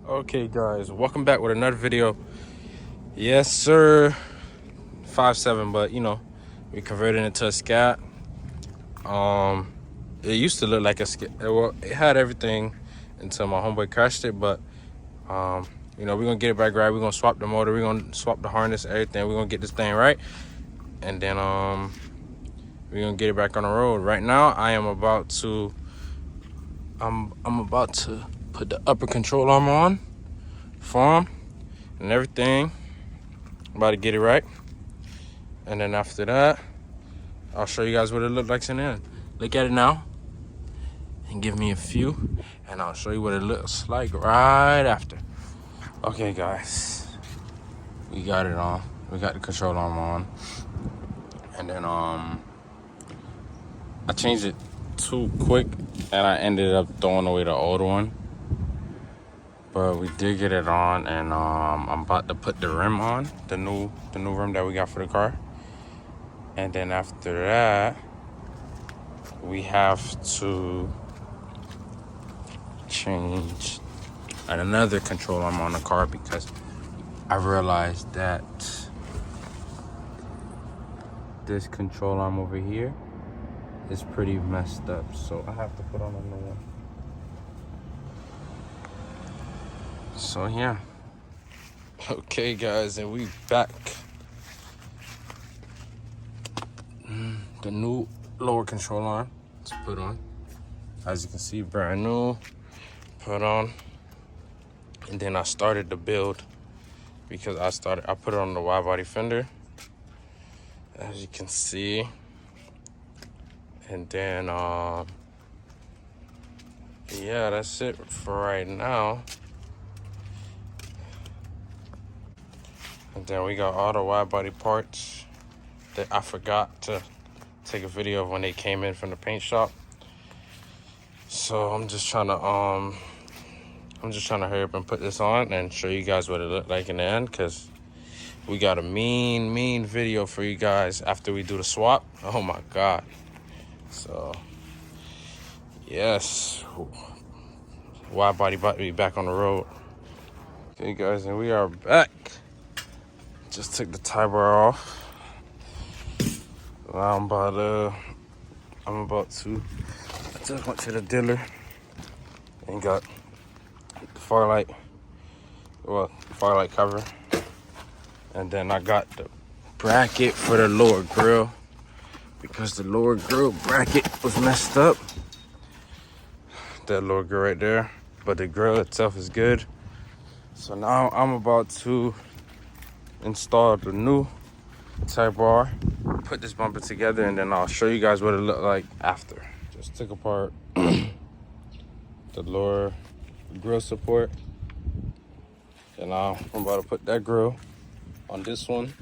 Okay guys, welcome back with another video. Yes sir, 5.7, but we converted it to a scat. It used to look like a scat. Well, it had everything until my homeboy crashed it, but we're gonna get it back right. We're gonna swap the motor, we're gonna swap the harness, everything. We're gonna get this thing right, and then we're gonna get it back on the road. Right now I'm about to put the upper control arm on for him and everything. I'm about to get it right, and then after that I'll show you guys what it looks like in the end. Look at it now and give me a few, and I'll show you what it looks like right after. Okay guys, we got it on. We got the control arm on, and then I changed it too quick and I ended up throwing away the old one. But we did get it on, and I'm about to put the rim on, the new rim that we got for the car. And then after that, we have to change another control arm on the car because I realized that this control arm over here is pretty messed up, so I have to put on a new one. So yeah. Okay guys, and we back. The new lower control arm to put on. As you can see, brand new, put on. And then I started the build because I put it on the Widebody fender, as you can see. And then yeah, that's it for right now. And then we got all the Widebody parts that I forgot to take a video of when they came in from the paint shop. So I'm just trying to hurry up and put this on and show you guys what it looked like in the end, because we got a mean video for you guys after we do the swap. Oh my god. So yes, Widebody about to be back on the road. Okay guys, and we are back. Just took the tie bar off. Now I just went to the dealer and got the far light cover. And then I got the bracket for the lower grill because the lower grill bracket was messed up. That lower grill right there. But the grill itself is good. So now I'm about to install the new tie bar, put this bumper together, and then I'll show you guys what it looked like after. Just took apart the lower grill support, and now I'm about to put that grill on this one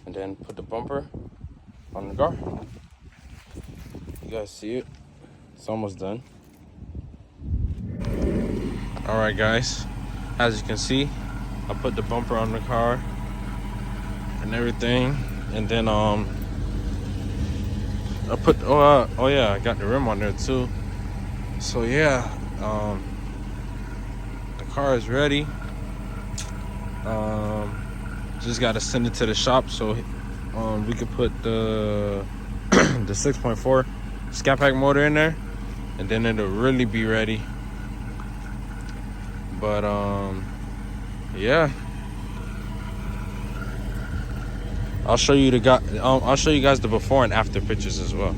and then put the bumper on the car. You guys see it? It's almost done. All right guys, as you can see, I put the bumper on the car and everything, and then I put I got the rim on there too. So yeah, the car is ready. Just gotta send it to the shop so we could put the the 6.4 Scat Pack motor in there, and then it'll really be ready. But yeah, I'll show you guys the before and after pictures as well.